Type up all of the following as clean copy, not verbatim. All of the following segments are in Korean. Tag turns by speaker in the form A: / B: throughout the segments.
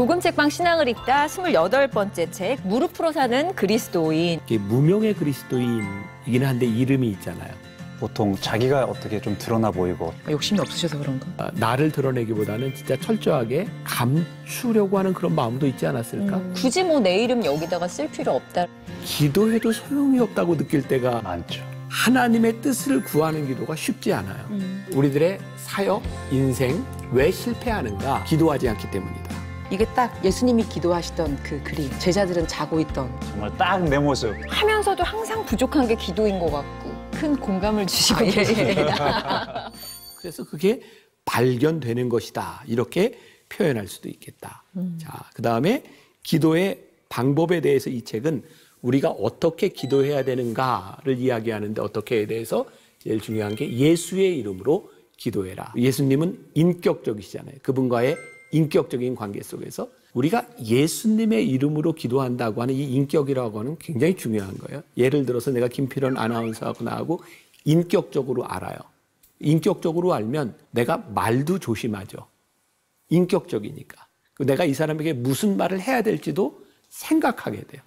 A: 복음책방 신앙을 읽다 28번째 책 무릎으로 사는 그리스도인.
B: 이게 무명의 그리스도인이긴 한데 이름이 있잖아요.
C: 보통 자기가 어떻게 좀 드러나 보이고
A: 욕심이 없으셔서 그런가?
B: 나를 드러내기보다는 진짜 철저하게 감추려고 하는 그런 마음도 있지 않았을까?
A: 굳이 뭐 내 이름 여기다가 쓸 필요 없다.
B: 기도해도 소용이 없다고 느낄 때가
C: 많죠.
B: 하나님의 뜻을 구하는 기도가 쉽지 않아요. 우리들의 사역, 인생 왜 실패하는가? 기도하지 않기 때문이다.
D: 이게 딱 예수님이 기도하시던 그 그림, 제자들은 자고 있던
C: 정말 딱 내 모습.
A: 하면서도 항상 부족한 게 기도인 것 같고 큰 공감을 주시고 계십니다.
B: 그래서 그게 발견되는 것이다. 이렇게 표현할 수도 있겠다. 자, 그다음에 기도의 방법에 대해서 이 책은 우리가 어떻게 기도해야 되는가를 이야기하는데 어떻게에 대해서 제일 중요한 게 예수의 이름으로 기도해라. 예수님은 인격적이시잖아요. 그분과의 인격적인 관계 속에서 우리가 예수님의 이름으로 기도한다고 하는 이 인격이라고 하는 굉장히 중요한 거예요. 예를 들어서 내가 김필원 아나운서하고 나하고 인격적으로 알아요. 인격적으로 알면 내가 말도 조심하죠. 인격적이니까. 내가 이 사람에게 무슨 말을 해야 될지도 생각하게 돼요.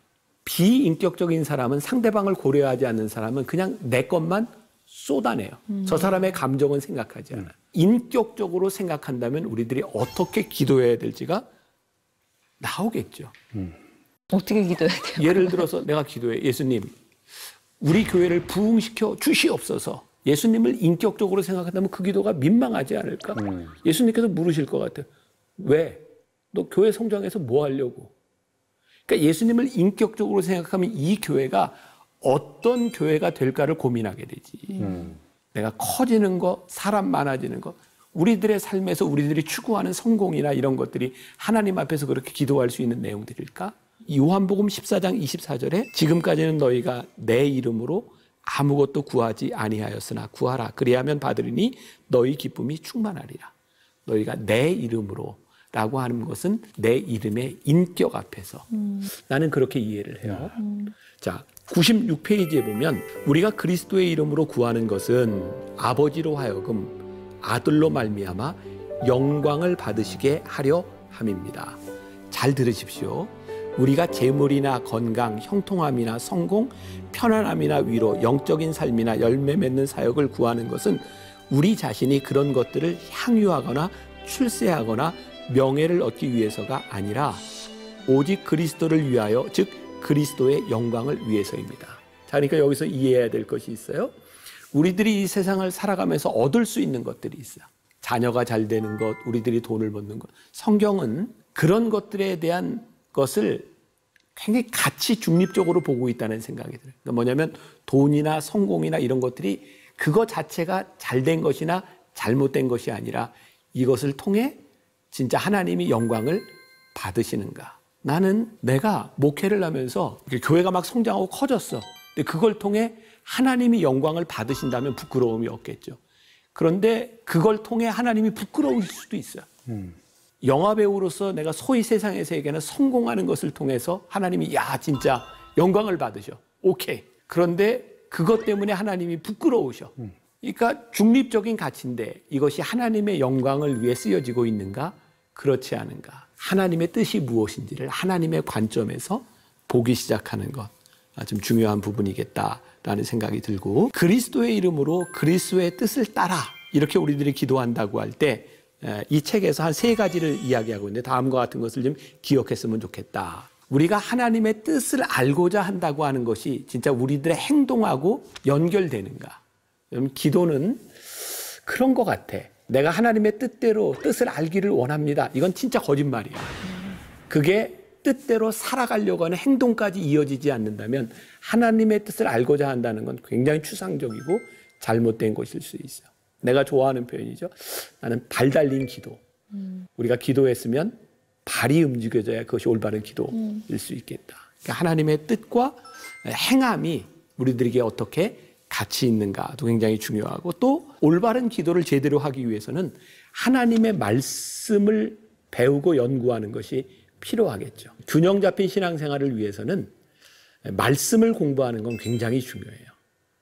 B: 비인격적인 사람은 상대방을 고려하지 않는 사람은 그냥 내 것만 쏟아내요. 저 사람의 감정은 생각하지 않아요. 인격적으로 생각한다면 우리들이 어떻게 기도해야 될지가 나오겠죠.
A: 어떻게 기도해야 돼요?
B: 예를 들어서 내가 기도해. 예수님, 우리 교회를 부흥시켜 주시옵소서. 예수님을 인격적으로 생각한다면 그 기도가 민망하지 않을까? 예수님께서 물으실 것 같아요. 왜? 너 교회 성장해서 뭐 하려고? 그러니까 예수님을 인격적으로 생각하면 이 교회가 어떤 교회가 될까를 고민하게 되지. 내가 커지는 거, 사람 많아지는 거, 우리들의 삶에서 우리들이 추구하는 성공이나 이런 것들이 하나님 앞에서 그렇게 기도할 수 있는 내용들일까? 요한복음 14장 24절에 지금까지는 너희가 내 이름으로 아무것도 구하지 아니하였으나 구하라. 그리하면 받으리니 너희 기쁨이 충만하리라. 너희가 내 이름으로 라고 하는 것은 내 이름의 인격 앞에서 나는 그렇게 이해를 해요. 자, 96페이지에 보면 우리가 그리스도의 이름으로 구하는 것은 아버지로 하여금 아들로 말미암아 영광을 받으시게 하려 함입니다. 잘 들으십시오. 우리가 재물이나 건강, 형통함이나 성공, 편안함이나 위로, 영적인 삶이나 열매 맺는 사역을 구하는 것은 우리 자신이 그런 것들을 향유하거나 출세하거나 명예를 얻기 위해서가 아니라 오직 그리스도를 위하여, 즉 그리스도의 영광을 위해서입니다. 자, 그러니까 여기서 이해해야 될 것이 있어요. 우리들이 이 세상을 살아가면서 얻을 수 있는 것들이 있어요. 자녀가 잘 되는 것, 우리들이 돈을 버는 것. 성경은 그런 것들에 대한 것을 굉장히 가치 중립적으로 보고 있다는 생각이 들어요. 그러니까 뭐냐면 돈이나 성공이나 이런 것들이 그거 자체가 잘된 것이나 잘못된 것이 아니라 이것을 통해 진짜 하나님이 영광을 받으시는가. 나는 내가 목회를 하면서 교회가 막 성장하고 커졌어. 근데 그걸 통해 하나님이 영광을 받으신다면 부끄러움이 없겠죠. 그런데 그걸 통해 하나님이 부끄러우실 수도 있어요. 영화배우로서 내가 소위 세상에서 얘기하는 성공하는 것을 통해서 하나님이 야 진짜 영광을 받으셔. 오케이. 그런데 그것 때문에 하나님이 부끄러우셔. 그러니까 중립적인 가치인데 이것이 하나님의 영광을 위해 쓰여지고 있는가? 그렇지 않은가? 하나님의 뜻이 무엇인지를 하나님의 관점에서 보기 시작하는 것. 좀 중요한 부분이겠다라는 생각이 들고, 그리스도의 이름으로 그리스도의 뜻을 따라 이렇게 우리들이 기도한다고 할 때 이 책에서 한 3가지를 이야기하고 있는데 다음과 같은 것을 좀 기억했으면 좋겠다. 우리가 하나님의 뜻을 알고자 한다고 하는 것이 진짜 우리들의 행동하고 연결되는가? 기도는 그런 것 같아. 내가 하나님의 뜻대로 뜻을 알기를 원합니다. 이건 진짜 거짓말이야. 그게 뜻대로 살아가려고 하는 행동까지 이어지지 않는다면 하나님의 뜻을 알고자 한다는 건 굉장히 추상적이고 잘못된 것일 수 있어. 내가 좋아하는 표현이죠. 나는 발 달린 기도. 우리가 기도했으면 발이 움직여져야 그것이 올바른 기도일 수 있겠다. 그러니까 하나님의 뜻과 행함이 우리들에게 어떻게 가치 있는가도 굉장히 중요하고, 또 올바른 기도를 제대로 하기 위해서는 하나님의 말씀을 배우고 연구하는 것이 필요하겠죠. 균형 잡힌 신앙생활을 위해서는 말씀을 공부하는 건 굉장히 중요해요.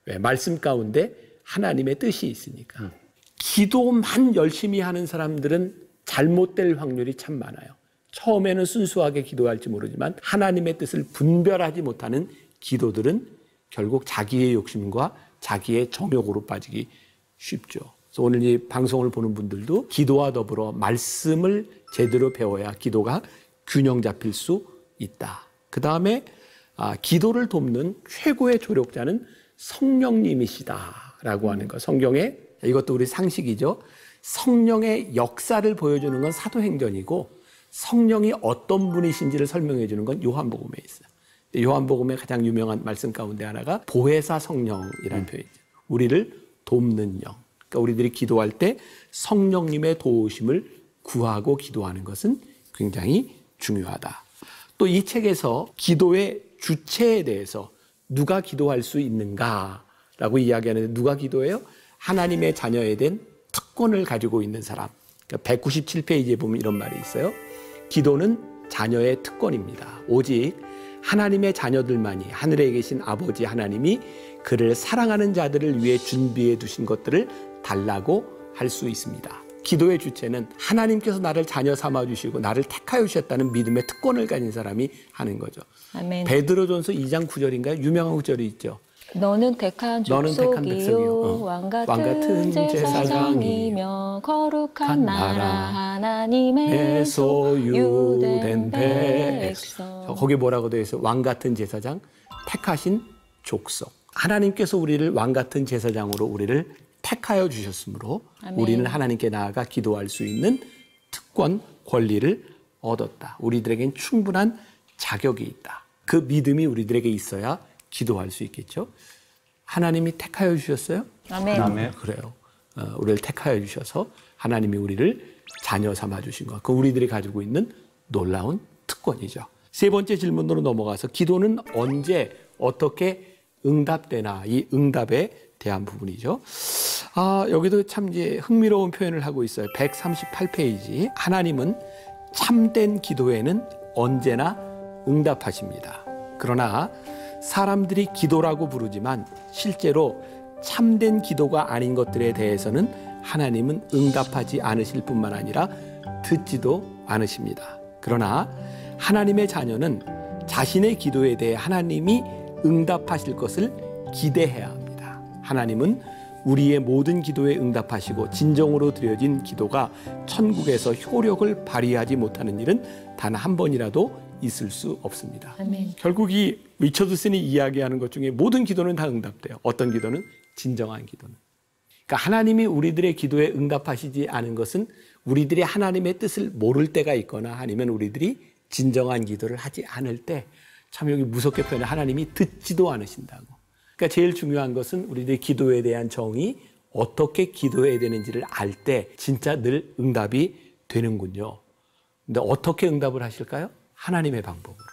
B: 왜? 말씀 가운데 하나님의 뜻이 있으니까. 기도만 열심히 하는 사람들은 잘못될 확률이 참 많아요. 처음에는 순수하게 기도할지 모르지만 하나님의 뜻을 분별하지 못하는 기도들은 결국 자기의 욕심과 자기의 정욕으로 빠지기 쉽죠. 그래서 오늘 이 방송을 보는 분들도 기도와 더불어 말씀을 제대로 배워야 기도가 균형 잡힐 수 있다. 그 다음에 기도를 돕는 최고의 조력자는 성령님이시다라고 하는 거. 성경에 이것도 우리 상식이죠. 성령의 역사를 보여주는 건 사도행전이고 성령이 어떤 분이신지를 설명해 주는 건 요한복음에 있어요. 요한복음의 가장 유명한 말씀 가운데 하나가 보혜사 성령이라는 표현이죠. 우리를 돕는 영. 그러니까 우리들이 기도할 때 성령님의 도우심을 구하고 기도하는 것은 굉장히 중요하다. 또 이 책에서 기도의 주체에 대해서 누가 기도할 수 있는가라고 이야기하는데 누가 기도해요? 하나님의 자녀에 대한 특권을 가지고 있는 사람. 그러니까 197페이지에 보면 이런 말이 있어요. 기도는 자녀의 특권입니다. 오직 하나님의 자녀들만이 하늘에 계신 아버지 하나님이 그를 사랑하는 자들을 위해 준비해 두신 것들을 달라고 할 수 있습니다. 기도의 주체는 하나님께서 나를 자녀 삼아 주시고 나를 택하여 주셨다는 믿음의 특권을 가진 사람이 하는 거죠.
A: 아멘.
B: 베드로전서 2장 9절인가요? 유명한 구절이 있죠.
A: 너는 택한 족속이요 왕같은 제사장이며 거룩한 나라 하나님의 소유된 백성.
B: 거기 뭐라고 되어 있어요? 왕같은 제사장, 택하신 족속. 하나님께서 우리를 왕같은 제사장으로 우리를 택하여 주셨으므로
A: 아멘.
B: 우리는 하나님께 나아가 기도할 수 있는 특권, 권리를 얻었다. 우리들에겐 충분한 자격이 있다. 그 믿음이 우리들에게 있어야 기도할 수 있겠죠. 하나님이 택하여 주셨어요?
A: 아멘.
C: 아멘.
B: 그래요. 우리를 택하여 주셔서 하나님이 우리를 자녀 삼아 주신 것. 그 우리들이 가지고 있는 놀라운 특권이죠. 세 번째 질문으로 넘어가서 기도는 언제 어떻게 응답되나 이 응답에 대한 부분이죠. 여기도 참 이제 흥미로운 표현을 하고 있어요. 138페이지. 하나님은 참된 기도에는 언제나 응답하십니다. 그러나 사람들이 기도라고 부르지만 실제로 참된 기도가 아닌 것들에 대해서는 하나님은 응답하지 않으실 뿐만 아니라 듣지도 않으십니다. 그러나 하나님의 자녀는 자신의 기도에 대해 하나님이 응답하실 것을 기대해야 합니다. 하나님은 우리의 모든 기도에 응답하시고 진정으로 드려진 기도가 천국에서 효력을 발휘하지 못하는 일은 단 한 번이라도 있을 수 없습니다.
A: 아멘.
B: 결국 이 리처드슨이 이야기하는 것 중에 모든 기도는 다 응답돼요. 어떤 기도는? 진정한 기도는. 그러니까 하나님이 우리들의 기도에 응답하시지 않은 것은 우리들이 하나님의 뜻을 모를 때가 있거나 아니면 우리들이 진정한 기도를 하지 않을 때 참 여기 무섭게 표현해 하나님이 듣지도 않으신다고. 그러니까 제일 중요한 것은 우리들의 기도에 대한 정의, 어떻게 기도해야 되는지를 알 때 진짜 늘 응답이 되는군요. 근데 어떻게 응답을 하실까요? 하나님의 방법으로.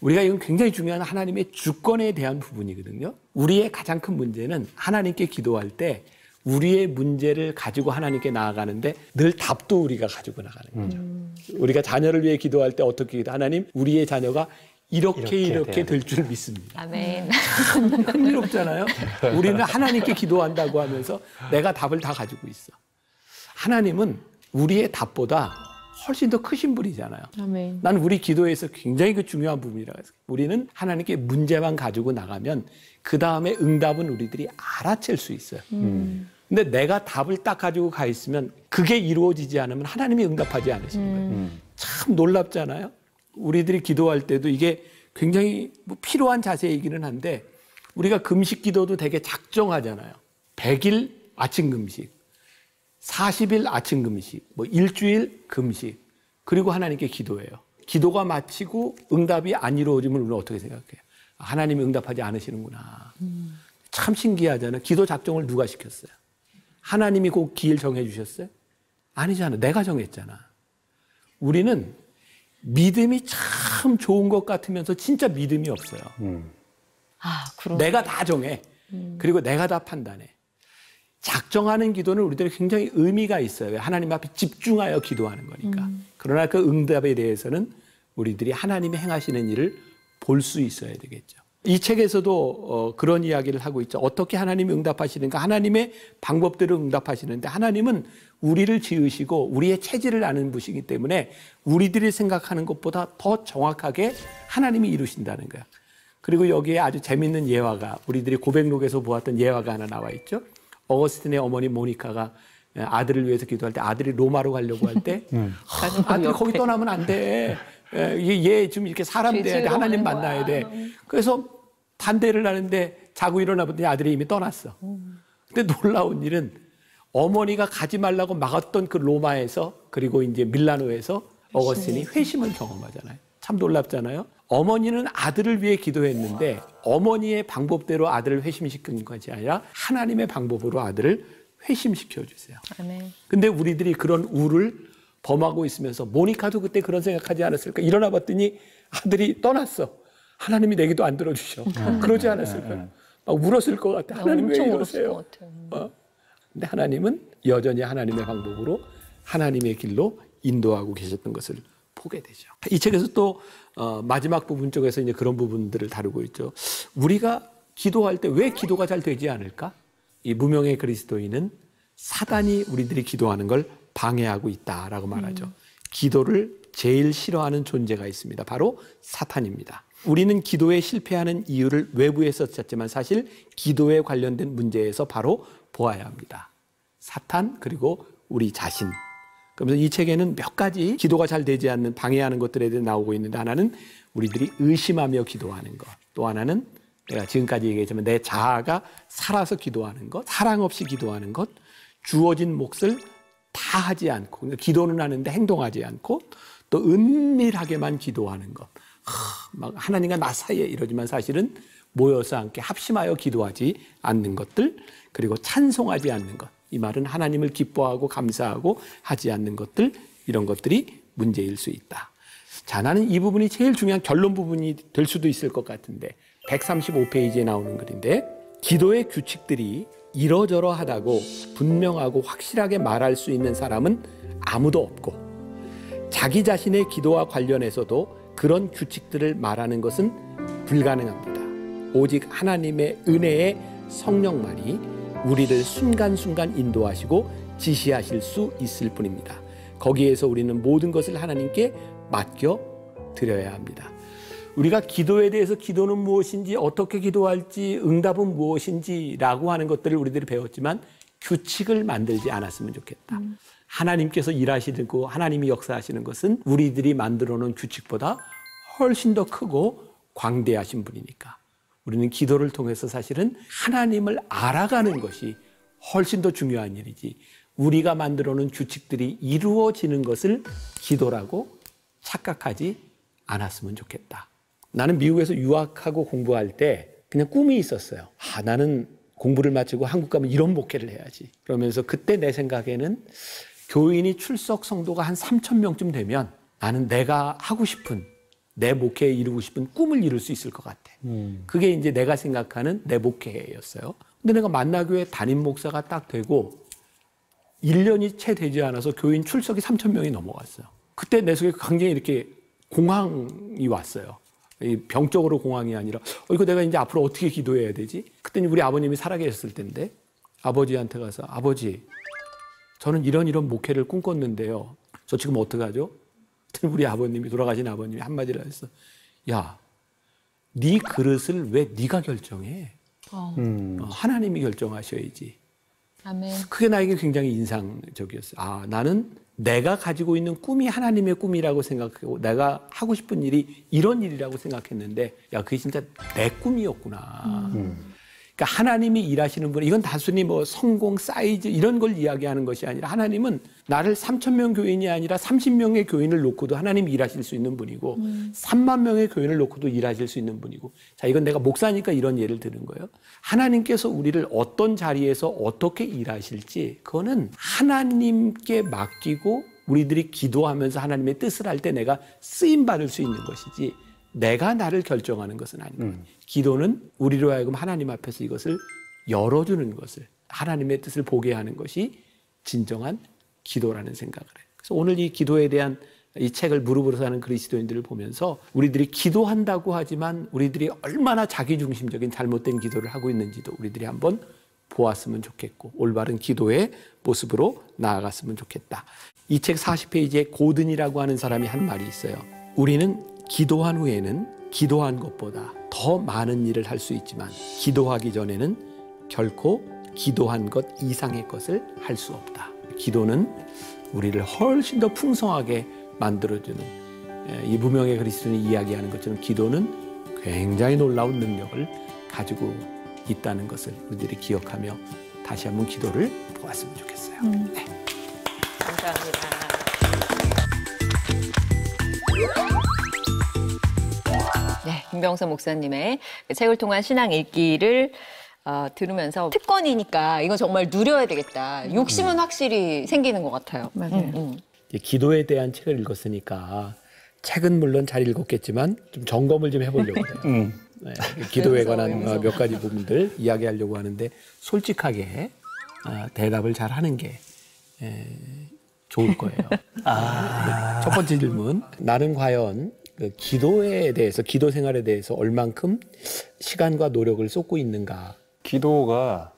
B: 우리가 이건 굉장히 중요한 하나님의 주권에 대한 부분이거든요. 우리의 가장 큰 문제는 하나님께 기도할 때 우리의 문제를 가지고 하나님께 나아가는데 늘 답도 우리가 가지고 나가는 거죠. 우리가 자녀를 위해 기도할 때 어떻게 기도? 하나님, 우리의 자녀가 이렇게 될 줄 믿습니다.
A: 아멘.
B: 참 흥미롭잖아요. 우리는 하나님께 기도한다고 하면서 내가 답을 다 가지고 있어. 하나님은 우리의 답보다 훨씬 더 크신 분이잖아요.
A: 아멘.
B: 난 우리 기도에서 굉장히 그 중요한 부분이라고 해서 우리는 하나님께 문제만 가지고 나가면 그 다음에 응답은 우리들이 알아챌 수 있어요. 근데 내가 답을 딱 가지고 가 있으면 그게 이루어지지 않으면 하나님이 응답하지 않으시는 거예요. 참 놀랍잖아요. 우리들이 기도할 때도 이게 굉장히 필요한 자세이기는 한데 우리가 금식 기도도 되게 작정하잖아요. 100일 아침 금식, 40일 아침 금식, 일주일 금식, 그리고 하나님께 기도해요. 기도가 마치고 응답이 안 이루어지면 우리는 어떻게 생각해요? 하나님이 응답하지 않으시는구나. 참 신기하잖아요. 기도 작정을 누가 시켰어요? 하나님이 그 기일 정해 주셨어요? 아니잖아. 내가 정했잖아. 우리는 믿음이 참 좋은 것 같으면서 진짜 믿음이 없어요.
A: 그러네.
B: 내가 다 정해. 그리고 내가 다 판단해. 작정하는 기도는 우리들이 굉장히 의미가 있어요. 하나님 앞에 집중하여 기도하는 거니까. 그러나 그 응답에 대해서는 우리들이 하나님이 행하시는 일을 볼 수 있어야 되겠죠. 이 책에서도 그런 이야기를 하고 있죠. 어떻게 하나님이 응답하시는가? 하나님의 방법대로 응답하시는데 하나님은 우리를 지으시고 우리의 체질을 아는 분이기 때문에 우리들이 생각하는 것보다 더 정확하게 하나님이 이루신다는 거야. 그리고 여기에 아주 재밌는 예화가 우리들이 고백록에서 보았던 예화가 하나 나와 있죠. 어거스틴의 어머니 모니카가 아들을 위해서 기도할 때 아들이 로마로 가려고 할 때 아들이 거기 떠나면 안 돼. 얘 지금 이렇게 사람 돼야 돼. 하나님 만나야 돼. 그래서 반대를 하는데 자고 일어나 보더니 아들이 이미 떠났어. 근데 놀라운 일은 어머니가 가지 말라고 막았던 그 로마에서 그리고 이제 밀라노에서 어거스틴이 회심을 경험하잖아요. 참 놀랍잖아요. 어머니는 아들을 위해 기도했는데 어머니의 방법대로 아들을 회심시킨 것이 아니라 하나님의 방법으로 아들을 회심시켜 주세요.
A: 아멘.
B: 근데 우리들이 그런 우를 범하고 있으면서 모니카도 그때 그런 생각하지 않았을까? 일어나 봤더니 아들이 떠났어. 하나님이 내 기도 안 들어주셔. 그러지 않았을까? 막 울었을 것 같아. 하나님 왜 이러세요? 근데 하나님은 여전히 하나님의 방법으로 하나님의 길로 인도하고 계셨던 것을 보게 되죠. 이 책에서 또 마지막 부분 쪽에서 이제 그런 부분들을 다루고 있죠. 우리가 기도할 때 왜 기도가 잘 되지 않을까? 이 무명의 그리스도인은 사단이 우리들이 기도하는 걸 방해하고 있다라고 말하죠. 기도를 제일 싫어하는 존재가 있습니다. 바로 사탄입니다. 우리는 기도에 실패하는 이유를 외부에서 찾지만 사실 기도에 관련된 문제에서 바로 보아야 합니다. 사탄 그리고 우리 자신. 그러면서 이 책에는 몇 가지 기도가 잘 되지 않는 방해하는 것들에 대해 나오고 있는데 하나는 우리들이 의심하며 기도하는 것. 또 하나는 내가 지금까지 얘기했지만 내 자아가 살아서 기도하는 것, 사랑 없이 기도하는 것, 주어진 몫을 다 하지 않고 그러니까 기도는 하는데 행동하지 않고 또 은밀하게만 기도하는 것. 막 하나님과 나 사이에 이러지만 사실은 모여서 함께 합심하여 기도하지 않는 것들 그리고 찬송하지 않는 것. 이 말은 하나님을 기뻐하고 감사하고 하지 않는 것들 이런 것들이 문제일 수 있다. 자, 나는 이 부분이 제일 중요한 결론 부분이 될 수도 있을 것 같은데 135페이지에 나오는 글인데 기도의 규칙들이 이러저러하다고 분명하고 확실하게 말할 수 있는 사람은 아무도 없고 자기 자신의 기도와 관련해서도 그런 규칙들을 말하는 것은 불가능합니다. 오직 하나님의 은혜의 성령만이 우리를 순간순간 인도하시고 지시하실 수 있을 뿐입니다. 거기에서 우리는 모든 것을 하나님께 맡겨 드려야 합니다. 우리가 기도에 대해서 기도는 무엇인지 어떻게 기도할지 응답은 무엇인지라고 하는 것들을 우리들이 배웠지만 규칙을 만들지 않았으면 좋겠다. 하나님께서 일하시고 하나님이 역사하시는 것은 우리들이 만들어 놓은 규칙보다 훨씬 더 크고 광대하신 분이니까 우리는 기도를 통해서 사실은 하나님을 알아가는 것이 훨씬 더 중요한 일이지 우리가 만들어 놓은 규칙들이 이루어지는 것을 기도라고 착각하지 않았으면 좋겠다. 나는 미국에서 유학하고 공부할 때 그냥 꿈이 있었어요. 나는 공부를 마치고 한국 가면 이런 목회를 해야지. 그러면서 그때 내 생각에는 교인이 출석 성도가 한 3,000명쯤 되면 나는 내가 하고 싶은 내 목회에 이루고 싶은 꿈을 이룰 수 있을 것 같아. 그게 이제 내가 생각하는 내 목회였어요. 근데 내가 만나교회 담임 목사가 딱 되고 1년이 채 되지 않아서 교인 출석이 3,000명이 넘어갔어요. 그때 내 속에 굉장히 이렇게 공황이 왔어요. 병적으로 공황이 아니라 이거 내가 이제 앞으로 어떻게 기도해야 되지? 그때는 우리 아버님이 살아계셨을 때인데 아버지한테 가서 아버지 저는 이런 목회를 꿈꿨는데요. 저 지금 어떡하죠? 우리 아버님이 돌아가신 아버님이 한마디를 했어. 야, 네 그릇을 왜 네가 결정해? 하나님이 결정하셔야지.
A: 아멘.
B: 그게 나에게 굉장히 인상적이었어요. 나는 내가 가지고 있는 꿈이 하나님의 꿈이라고 생각하고 내가 하고 싶은 일이 이런 일이라고 생각했는데 야, 그게 진짜 내 꿈이었구나. 그러니까 하나님이 일하시는 분, 이건 단순히 뭐 성공, 사이즈 이런 걸 이야기하는 것이 아니라 하나님은 나를 3,000명 교인이 아니라 30명의 교인을 놓고도 하나님이 일하실 수 있는 분이고 3만 명의 교인을 놓고도 일하실 수 있는 분이고 자, 이건 내가 목사니까 이런 예를 드는 거예요. 하나님께서 우리를 어떤 자리에서 어떻게 일하실지 그거는 하나님께 맡기고 우리들이 기도하면서 하나님의 뜻을 할 때 내가 쓰임받을 수 있는 것이지 내가 나를 결정하는 것은 아닙니다. 기도는 우리로 하여금 하나님 앞에서 이것을 열어주는 것을 하나님의 뜻을 보게 하는 것이 진정한 기도라는 생각을 해요. 그래서 오늘 이 기도에 대한 이 책을 무릎으로 사는 그리스도인들을 보면서 우리들이 기도한다고 하지만 우리들이 얼마나 자기중심적인 잘못된 기도를 하고 있는지도 우리들이 한번 보았으면 좋겠고 올바른 기도의 모습으로 나아갔으면 좋겠다. 이 책 40페이지에 고든이라고 하는 사람이 한 말이 있어요. 우리는 기도한 후에는 기도한 것보다 더 많은 일을 할 수 있지만 기도하기 전에는 결코 기도한 것 이상의 것을 할 수 없다. 기도는 우리를 훨씬 더 풍성하게 만들어주는 이 무명의 그리스도인이 이야기하는 것처럼 기도는 굉장히 놀라운 능력을 가지고 있다는 것을 우리들이 기억하며 다시 한번 기도를 보았으면 좋겠어요. 네.
A: 감사합니다. 네, 김병선 목사님의 책을 통한 신앙 읽기를 들으면서 특권이니까 이건 정말 누려야 되겠다. 욕심은 확실히 생기는 것 같아요.
D: 맞아요.
B: 기도에 대한 책을 읽었으니까 책은 물론 잘 읽었겠지만 좀 점검을 좀 해보려고 해요. 네, 기도에 관한 몇 가지 부분들 이야기하려고 하는데 솔직하게 대답을 잘 하는 게 좋을 거예요. 첫 번째 질문. 나는 과연 그 기도에 대해서, 기도 생활에 대해서 얼만큼 시간과 노력을 쏟고 있는가?
C: 기도가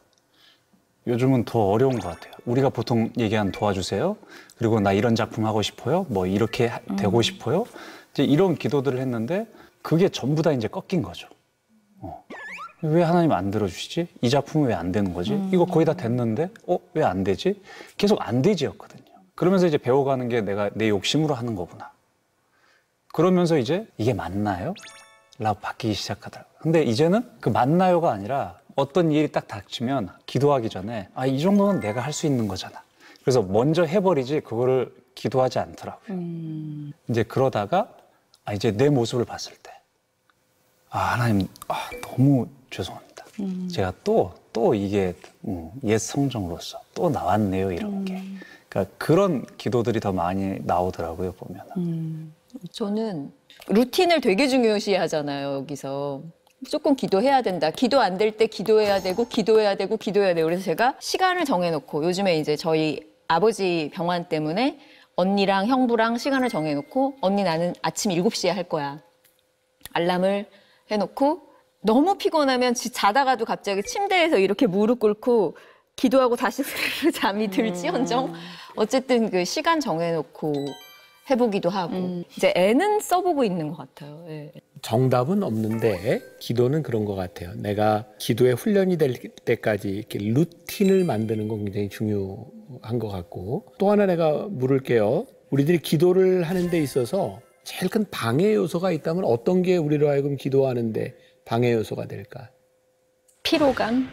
C: 요즘은 더 어려운 것 같아요. 우리가 보통 얘기한 도와주세요. 그리고 나 이런 작품 하고 싶어요. 뭐 이렇게 되고 싶어요. 이제 이런 기도들을 했는데 그게 전부 다 이제 꺾인 거죠. 왜 하나님 안 들어주시지? 이 작품은 왜 안 되는 거지? 이거 거의 다 됐는데 왜 안 되지? 계속 안 되지였거든요. 그러면서 이제 배워가는 게 내가 내 욕심으로 하는 거구나. 그러면서 이제 이게 맞나요? 라고 바뀌기 시작하더라고요. 근데 이제는 그 맞나요가 아니라 어떤 일이 딱 닥치면 기도하기 전에 이 정도는 내가 할 수 있는 거잖아. 그래서 먼저 해버리지 그거를 기도하지 않더라고요. 이제 그러다가 이제 내 모습을 봤을 때 하나님 너무 죄송합니다. 제가 또 이게 옛 성정으로서 또 나왔네요 이런 게. 그러니까 그런 기도들이 더 많이 나오더라고요 보면은.
A: 저는 루틴을 되게 중요시 하잖아요, 여기서. 무조건 기도해야 된다. 기도 안 될 때 기도해야 되고, 기도해야 되고, 기도해야 되고. 그래서 제가 시간을 정해놓고, 요즘에 이제 저희 아버지 병환 때문에 언니랑 형부랑 시간을 정해놓고, 언니 나는 아침 7시에 할 거야. 알람을 해놓고, 너무 피곤하면 자다가도 갑자기 침대에서 이렇게 무릎 꿇고, 기도하고 다시 스르르 잠이 들지언정. 어쨌든 그 시간 정해놓고, 해보기도 하고 이제 애는 써보고 있는 것 같아요. 예.
B: 정답은 없는데 기도는 그런 것 같아요. 내가 기도에 훈련이 될 때까지 이렇게 루틴을 만드는 건 굉장히 중요한 것 같고 또 하나 내가 물을게요. 우리들이 기도를 하는 데 있어서 제일 큰 방해 요소가 있다면 어떤 게 우리로 하여금 기도하는데 방해 요소가 될까?
A: 피로감?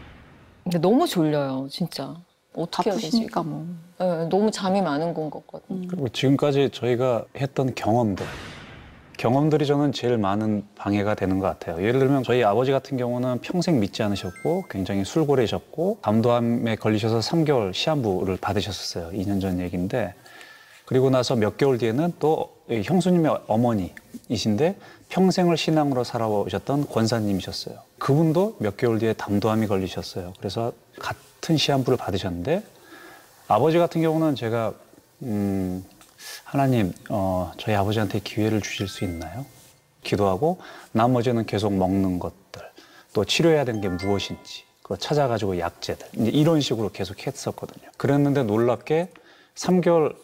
A: 근데 너무 졸려요, 진짜. 어떻게 해야 되지?
D: 뭐.
A: 네, 너무 잠이 많은 건 같거든요.
C: 그리고 지금까지 저희가 했던 경험들이 저는 제일 많은 방해가 되는 것 같아요. 예를 들면 저희 아버지 같은 경우는 평생 믿지 않으셨고 굉장히 술고래셨고 담도암에 걸리셔서 3개월 시한부를 받으셨었어요. 2년 전 얘기인데 그리고 나서 몇 개월 뒤에는 또 형수님의 어머니이신데 평생을 신앙으로 살아오셨던 권사님이셨어요. 그분도 몇 개월 뒤에 담도암이 걸리셨어요. 그래서 같은 시한부를 받으셨는데 아버지 같은 경우는 제가 하나님 저희 아버지한테 기회를 주실 수 있나요? 기도하고 나머지는 계속 먹는 것들 또 치료해야 되는 게 무엇인지 그거 찾아가지고 약재들 이제 이런 식으로 계속 했었거든요. 그랬는데 놀랍게 3개월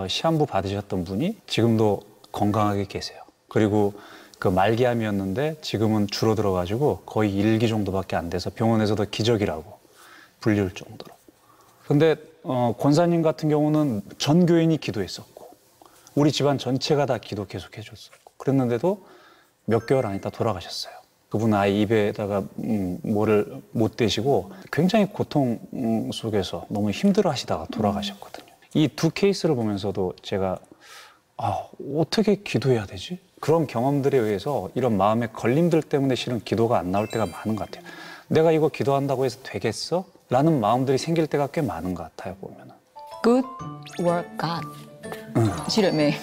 C: 시한부 받으셨던 분이 지금도 건강하게 계세요. 그리고 그 말기암이었는데 지금은 줄어들어가지고 거의 1기 정도밖에 안 돼서 병원에서도 기적이라고 불릴 정도로. 근데 권사님 같은 경우는 전 교인이 기도했었고 우리 집안 전체가 다 기도 계속 해줬었고 그랬는데도 몇 개월 안 있다 돌아가셨어요. 그분은 아예 입에다가 뭐를 못 대시고 굉장히 고통 속에서 너무 힘들어 하시다가 돌아가셨거든요. 이 두 케이스를 보면서도 제가 어떻게 기도해야 되지? 그런 경험들에 의해서 이런 마음의 걸림들 때문에 실은 기도가 안 나올 때가 많은 것 같아요. 내가 이거 기도한다고 해서 되겠어? 라는 마음들이 생길 때가 꽤 많은 것 같아요, 보면은.
A: Good work, God. 지름에.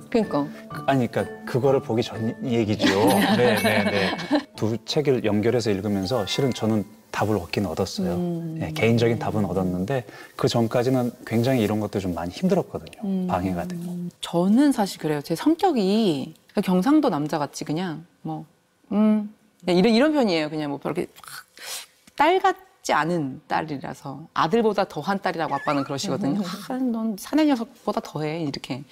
A: 그러니까.
C: 아니, 그러니까 그거를 보기 전 얘기죠. 네. 두 책을 연결해서 읽으면서 실은 저는 답을 얻긴 얻었어요. 예, 개인적인 답은 얻었는데 그 전까지는 굉장히 이런 것도 좀 많이 힘들었거든요. 방해가 되고.
D: 저는 사실 그래요. 제 성격이 경상도 남자같이 그냥 뭐 그냥 이런 편이에요. 그냥 뭐 그렇게 딸 같지 않은 딸이라서 아들보다 더한 딸이라고 아빠는 그러시거든요. 넌 사내 녀석보다 더해 이렇게.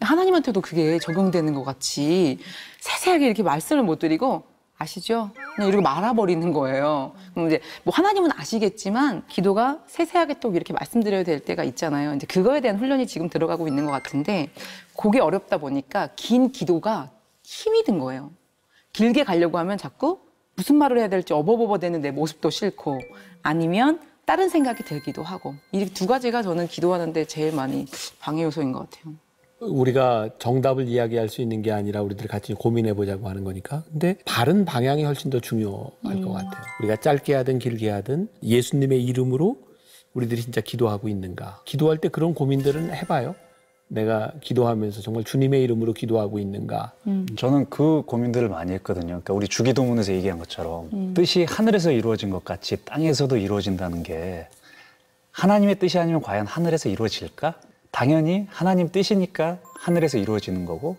D: 하나님한테도 그게 적용되는 것 같이 세세하게 이렇게 말씀을 못 드리고 아시죠? 그냥 이렇게 말아버리는 거예요. 그럼 이제 뭐 하나님은 아시겠지만 기도가 세세하게 또 이렇게 말씀드려야 될 때가 있잖아요. 이제 그거에 대한 훈련이 지금 들어가고 있는 것 같은데 그게 어렵다 보니까 긴 기도가 힘이 든 거예요. 길게 가려고 하면 자꾸 무슨 말을 해야 될지 어버버버대는 내 모습도 싫고 아니면 다른 생각이 들기도 하고 이 두 가지가 저는 기도하는데 제일 많이 방해 요소인 것 같아요.
B: 우리가 정답을 이야기할 수 있는 게 아니라 우리들 같이 고민해 보자고 하는 거니까. 근데 바른 방향이 훨씬 더 중요할 것 같아요. 우리가 짧게 하든 길게 하든 예수님의 이름으로 우리들이 진짜 기도하고 있는가. 기도할 때 그런 고민들은 해봐요. 내가 기도하면서 정말 주님의 이름으로 기도하고 있는가.
C: 저는 그 고민들을 많이 했거든요. 그러니까 우리 주기도문에서 얘기한 것처럼 뜻이 하늘에서 이루어진 것 같이 땅에서도 이루어진다는 게 하나님의 뜻이 아니면 과연 하늘에서 이루어질까? 당연히 하나님 뜻이니까 하늘에서 이루어지는 거고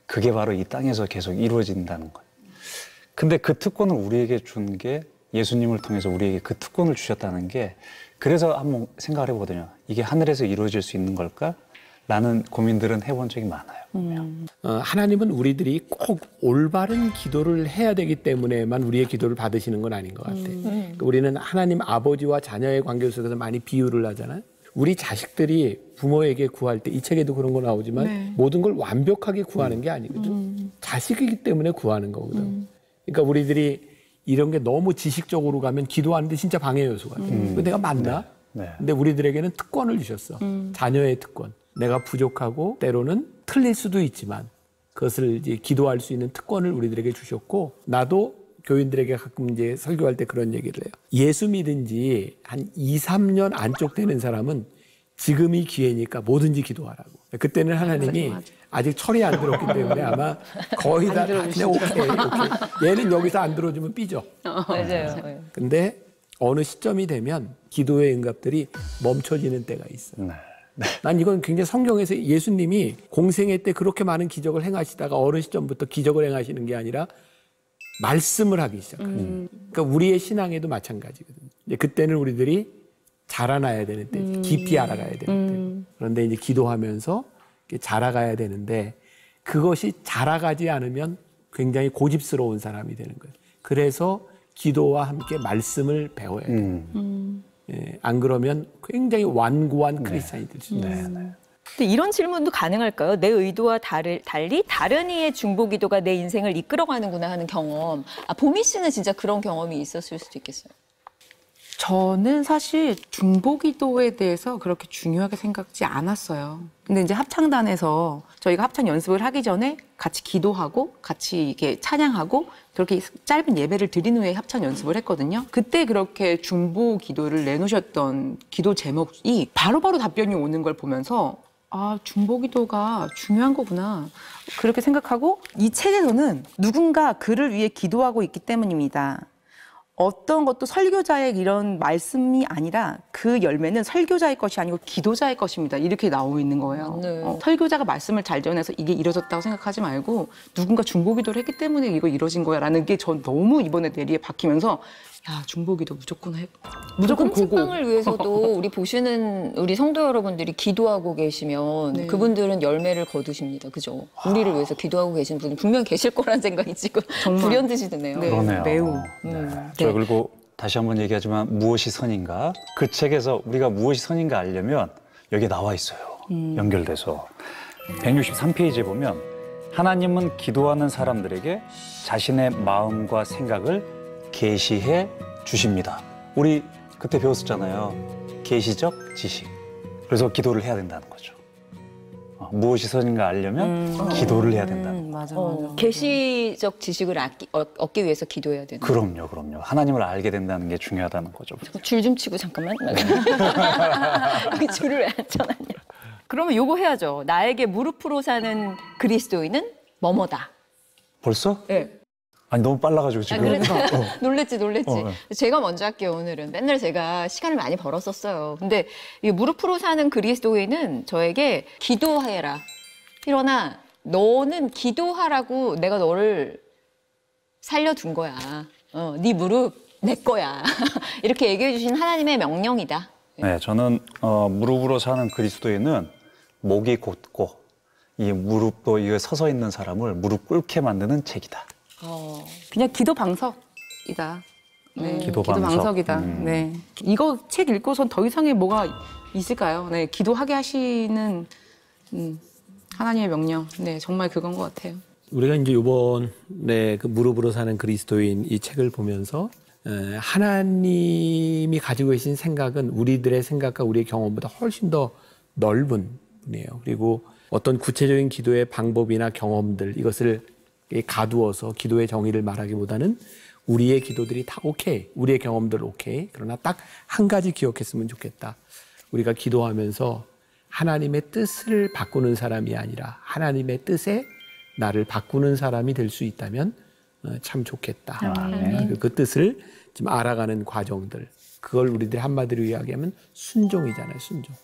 C: 그게 바로 이 땅에서 계속 이루어진다는 거예요. 근데 그 특권을 우리에게 준 게 예수님을 통해서 우리에게 그 특권을 주셨다는 게 그래서 한번 생각을 해보거든요. 이게 하늘에서 이루어질 수 있는 걸까? 라는 고민들은 해본 적이 많아요.
B: 하나님은 우리들이 꼭 올바른 기도를 해야 되기 때문에만 우리의 기도를 받으시는 건 아닌 것 같아요. 그러니까 우리는 하나님 아버지와 자녀의 관계 속에서 많이 비유를 하잖아요. 우리 자식들이 부모에게 구할 때 이 책에도 그런 거 나오지만 모든 걸 완벽하게 구하는 게 아니거든. 자식이기 때문에 구하는 거거든. 그러니까 우리들이 이런 게 너무 지식적으로 가면 기도하는데 진짜 방해 요소가 돼. 내가 맞나?
C: 네.
B: 근데 우리들에게는 특권을 주셨어. 자녀의 특권. 내가 부족하고 때로는 틀릴 수도 있지만 그것을 이제 기도할 수 있는 특권을 우리들에게 주셨고 나도 교인들에게 가끔 이제 설교할 때 그런 얘기를 해요. 예수 믿은 지 한 2, 3년 안쪽 되는 사람은 지금이 기회니까 뭐든지 기도하라고. 그때는 하나님이 아직 철이 안 들었기 때문에 아마 거의 다 그냥 오케이. 얘는 여기서 안 들어주면 삐져.
A: 맞아요.
B: 근데 어느 시점이 되면 기도의 응답들이 멈춰지는 때가 있어요. 난 이건 굉장히 성경에서 예수님이 공생애 때 그렇게 많은 기적을 행하시다가 어느 시점부터 기적을 행하시는 게 아니라 말씀을 하기 시작하죠. 그러니까 우리의 신앙에도 마찬가지거든요. 이제 그때는 우리들이 자라나야 되는 때, 깊이 알아가야 되는 때. 그런데 이제 기도하면서 자라가야 되는데 그것이 자라가지 않으면 굉장히 고집스러운 사람이 되는 거예요. 그래서 기도와 함께 말씀을 배워야 돼요. 예, 안 그러면 굉장히 완고한 크리스찬이 될 수 있어요.
A: 근데 이런 질문도 가능할까요? 내 의도와 달리 다른 이의 중보기도가 내 인생을 이끌어가는구나 하는 경험. 보미 씨는 진짜 그런 경험이 있었을 수도 있겠어요.
D: 저는 사실 중보기도에 대해서 그렇게 중요하게 생각지 않았어요. 근데 이제 합창단에서 저희가 합창 연습을 하기 전에 같이 기도하고 같이 이렇게 찬양하고 그렇게 짧은 예배를 드린 후에 합창 연습을 했거든요. 그때 그렇게 중보기도를 내놓으셨던 기도 제목이 바로바로 답변이 오는 걸 보면서 아, 중보기도가 중요한 거구나. 그렇게 생각하고 이 책에서는 누군가 그를 위해 기도하고 있기 때문입니다. 어떤 것도 설교자의 이런 말씀이 아니라 그 열매는 설교자의 것이 아니고 기도자의 것입니다. 이렇게 나오고 있는 거예요.
A: 네.
D: 설교자가 말씀을 잘 전해서 이게 이루어졌다고 생각하지 말고 누군가 중보기도를 했기 때문에 이거 이루어진 거야 라는 게 전 너무 이번에 뇌리에 박히면서 야, 중보기도 무조건 해. 무조건 고고.
A: 책방을 위해서도 우리 보시는 우리 성도 여러분들이 기도하고 계시면
D: 네.
A: 그분들은 열매를 거두십니다. 그죠? 우리를 위해서 기도하고 계신 분 분명 계실 거란 생각이 지금
D: 정말.
A: 불현듯이 드네요.
D: 네.
C: 그러네요.
D: 매우.
C: 저 그리고 다시 한번 얘기하지만 무엇이 선인가? 그 책에서 우리가 무엇이 선인가 알려면 여기 나와 있어요. 연결돼서. 163페이지에 보면 하나님은 기도하는 사람들에게 자신의 마음과 생각을 계시해 주십니다. 우리 그때 배웠었잖아요. 계시적 지식. 그래서 기도를 해야 된다는 거죠. 무엇이 선인가 알려면 기도를 해야 된다는 거죠.
D: 맞아.
A: 계시적 지식을 얻기 위해서 기도해야 되는.
C: 그럼요. 하나님을 알게 된다는 게 중요하다는 거죠.
A: 줄 좀 치고 잠깐만. 그 줄을 왜 안 쳐놨냐. 그러면 요거 해야죠. 나에게 무릎으로 사는 그리스도인은 뭐뭐다.
C: 벌써?
A: 네.
C: 아니 너무 빨라가지고 지금.
A: 그래서 놀랬지.
C: 네.
A: 제가 먼저 할게요, 오늘은. 맨날 제가 시간을 많이 벌었었어요. 근데 이 무릎으로 사는 그리스도인은 저에게 기도해라. 일어나, 너는 기도하라고 내가 너를 살려둔 거야. 네 무릎 내 거야. 이렇게 얘기해 주신 하나님의 명령이다.
C: 네, 저는 무릎으로 사는 그리스도인은 목이 곧고 이 무릎도 이게 서서 있는 사람을 무릎 꿇게 만드는 책이다.
D: 그냥 기도 방석이다. 네,
C: 기도 방석.
D: 방석이다. 네, 이거 책 읽고선 더 이상의 뭐가 있을까요? 네, 기도하게 하시는 하나님의 명령. 네, 정말 그건 것 같아요.
B: 우리가 이제 이번에 그 무릎으로 사는 그리스도인 이 책을 보면서 하나님이 가지고 계신 생각은 우리들의 생각과 우리의 경험보다 훨씬 더 넓은 분이에요. 그리고 어떤 구체적인 기도의 방법이나 경험들 이것을 가두어서 기도의 정의를 말하기보다는 우리의 기도들이 다 오케이, 우리의 경험들 오케이. 그러나 딱 한 가지 기억했으면 좋겠다. 우리가 기도하면서 하나님의 뜻을 바꾸는 사람이 아니라 하나님의 뜻에 나를 바꾸는 사람이 될 수 있다면 참 좋겠다. 그 뜻을 지금 알아가는 과정들. 그걸 우리들이 한마디로 이야기하면 순종이잖아요. 순종.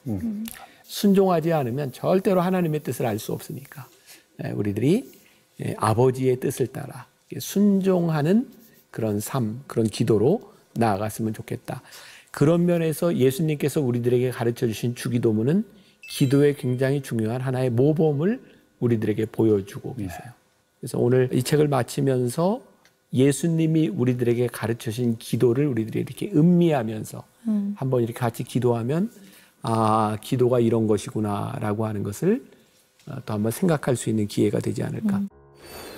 B: 순종하지 않으면 절대로 하나님의 뜻을 알 수 없으니까 우리들이 아버지의 뜻을 따라 순종하는 그런 삶, 그런 기도로 나아갔으면 좋겠다. 그런 면에서 예수님께서 우리들에게 가르쳐 주신 주기도문은 기도에 굉장히 중요한 하나의 모범을 우리들에게 보여주고 계세요. 그래서 오늘 이 책을 마치면서 예수님이 우리들에게 가르쳐 주신 기도를 우리들이 이렇게 음미하면서 한번 이렇게 같이 기도하면 기도가 이런 것이구나라고 하는 것을 또 한번 생각할 수 있는 기회가 되지 않을까.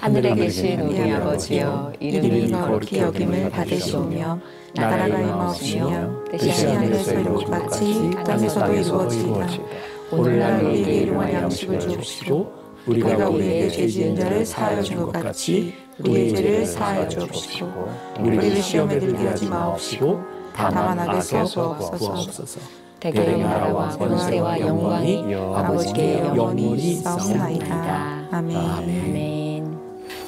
A: 하늘에 계신 우리 아버지여, 이름이 거룩히 여김을 받으시오며 나라가 임하옵시며 뜻이 하늘에서 이루어진 것 같이 땅에서도 이루어지이다. 오늘날 우리에게 일용할 양식을 주옵시고 우리가 우리에게 죄 지은 자를 사하여 준 것 같이 우리의 죄를 사하여 주옵시고 우리를 시험에 들게 하지 마옵시고 다만 악에서 구하옵소서. 대개의 나라와 권세와 영광이 아버지께 영원히 있사옵나이다. 아멘.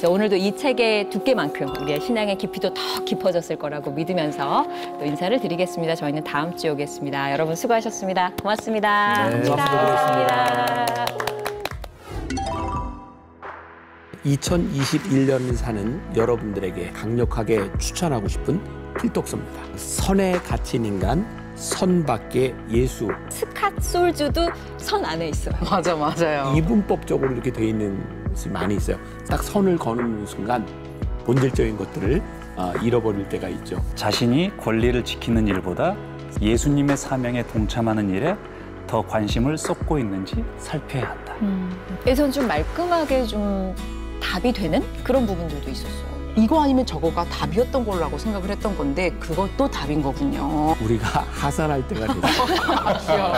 A: 자, 오늘도 이 책의 두께만큼 우리의 신앙의 깊이도 더 깊어졌을 거라고 믿으면서 또 인사를 드리겠습니다. 저희는 다음 주에 오겠습니다. 여러분 수고하셨습니다. 고맙습니다.
B: 네,
A: 감사합니다.
B: 2021년 사는 여러분들에게 강력하게 추천하고 싶은 필독서입니다. 선에 갇힌 인간, 선 밖의 예수.
A: 스캇 솔주도 선 안에 있어요.
D: 맞아요.
B: 이분법적으로 이렇게 돼 있는 것이 많이 있어요. 딱 선을 거는 순간 본질적인 것들을 잃어버릴 때가 있죠.
C: 자신이 권리를 지키는 일보다 예수님의 사명에 동참하는 일에 더 관심을 쏟고 있는지 살펴야 한다.
A: 에선 좀 말끔하게 좀 답이 되는 그런 부분들도 있었어요.
D: 이거 아니면 저거가 답이었던 걸라고 생각을 했던 건데 그것도 답인 거군요.
B: 우리가 하산할 때가 됐어요.
D: 귀여워.